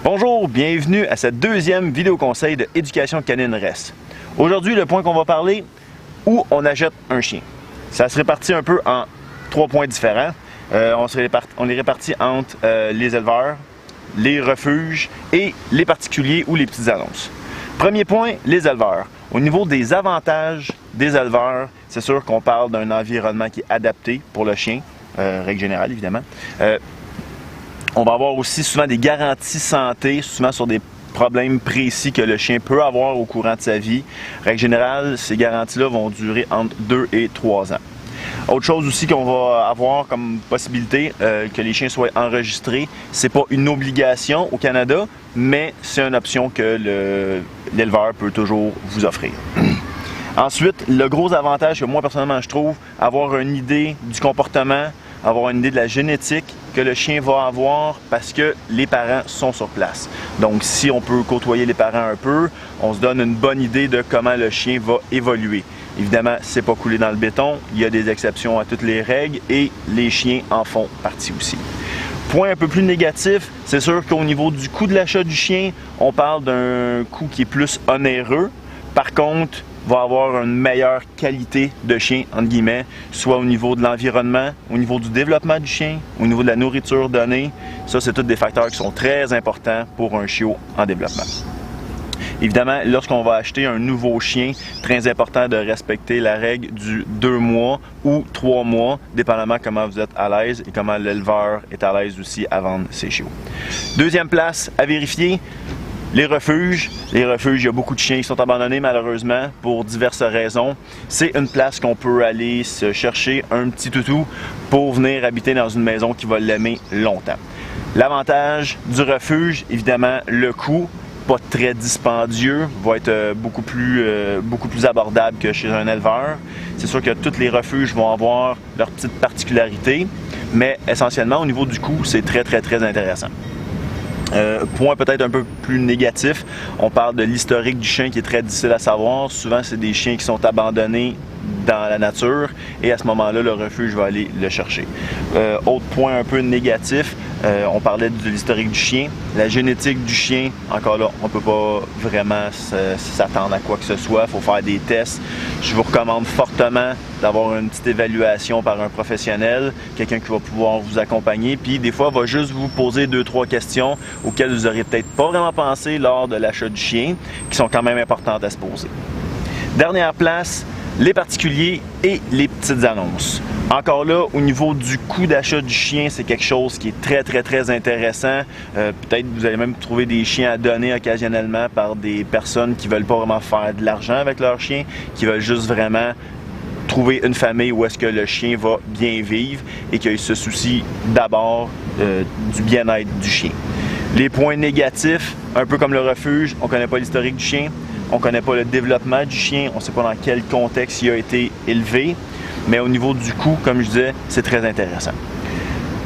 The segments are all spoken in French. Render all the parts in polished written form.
Bonjour, bienvenue à cette deuxième vidéo conseil de Éducation Canine Res. Aujourd'hui, le point qu'on va parler, où on achète un chien. Ça se répartit un peu en 3 points différents. On les répartit entre les éleveurs, les refuges et les particuliers ou les petites annonces. Premier point, les éleveurs. Au niveau des avantages des éleveurs, c'est sûr qu'on parle d'un environnement qui est adapté pour le chien, règle générale évidemment. On va avoir aussi souvent des garanties santé, souvent sur des problèmes précis que le chien peut avoir au courant de sa vie. Règle générale, ces garanties-là vont durer entre 2 et 3 ans. Autre chose aussi qu'on va avoir comme possibilité, que les chiens soient enregistrés. C'est pas une obligation au Canada, mais c'est une option que l'éleveur peut toujours vous offrir. Ensuite, le gros avantage que moi personnellement je trouve, avoir une idée du comportement, avoir une idée de la génétique que le chien va avoir parce que les parents sont sur place. Donc si on peut côtoyer les parents un peu, on se donne une bonne idée de comment le chien va évoluer. Évidemment, c'est pas coulé dans le béton, il y a des exceptions à toutes les règles et les chiens en font partie aussi. Point un peu plus négatif, c'est sûr qu'au niveau du coût de l'achat du chien, on parle d'un coût qui est plus onéreux. Par contre, va avoir une meilleure qualité de chien, entre guillemets, soit au niveau de l'environnement, au niveau du développement du chien, au niveau de la nourriture donnée. Ça, c'est tous des facteurs qui sont très importants pour un chiot en développement. Évidemment, lorsqu'on va acheter un nouveau chien, très important de respecter la règle du 2 mois ou 3 mois, dépendamment comment vous êtes à l'aise et comment l'éleveur est à l'aise aussi à vendre ses chiots. Deuxième place à vérifier, les refuges. Les refuges, il y a beaucoup de chiens qui sont abandonnés malheureusement pour diverses raisons. C'est une place qu'on peut aller se chercher un petit toutou pour venir habiter dans une maison qui va l'aimer longtemps. L'avantage du refuge, évidemment, le coût, pas très dispendieux, va être beaucoup plus abordable que chez un éleveur. C'est sûr que tous les refuges vont avoir leurs petites particularités, mais essentiellement au niveau du coût, c'est très intéressant. Point peut-être un peu plus négatif, on parle de l'historique du chien qui est très difficile à savoir. Souvent, c'est des chiens qui sont abandonnés dans la nature et à ce moment-là, le refuge va aller le chercher. Autre point un peu négatif, on parlait de l'historique du chien. La génétique du chien, encore là, on ne peut pas vraiment s'attendre à quoi que ce soit. Il faut faire des tests. Je vous recommande fortement d'avoir une petite évaluation par un professionnel, quelqu'un qui va pouvoir vous accompagner, puis des fois, va juste vous poser 2-3 questions auxquelles vous n'auriez peut-être pas vraiment pensé lors de l'achat du chien, qui sont quand même importantes à se poser. Dernière place, les particuliers et les petites annonces. Encore là, au niveau du coût d'achat du chien, c'est quelque chose qui est très intéressant. Peut-être que vous allez même trouver des chiens à donner occasionnellement par des personnes qui ne veulent pas vraiment faire de l'argent avec leur chien, qui veulent juste vraiment trouver une famille où est-ce que le chien va bien vivre et qu'il se soucie d'abord du bien-être du chien. Les points négatifs, un peu comme le refuge, on ne connaît pas l'historique du chien, on ne connaît pas le développement du chien, on ne sait pas dans quel contexte il a été élevé, mais au niveau du coût, comme je disais, c'est très intéressant.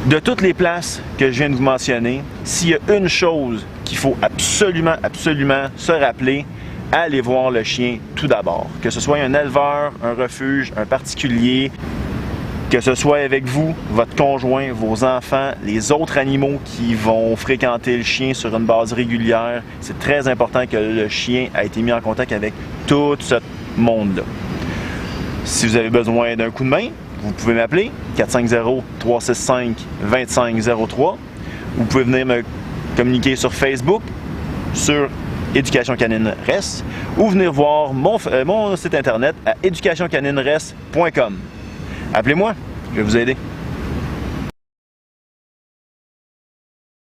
De toutes les places que je viens de vous mentionner, s'il y a une chose qu'il faut absolument se rappeler, allez voir le chien tout d'abord. Que ce soit un éleveur, un refuge, un particulier, que ce soit avec vous, votre conjoint, vos enfants, les autres animaux qui vont fréquenter le chien sur une base régulière, c'est très important que le chien ait été mis en contact avec tout ce monde-là. Si vous avez besoin d'un coup de main, vous pouvez m'appeler 450-365-2503. Vous pouvez venir me communiquer sur Facebook, sur Éducation Canine Res, ou venir voir mon site internet à educationcaninres.com. Appelez-moi, je vais vous aider.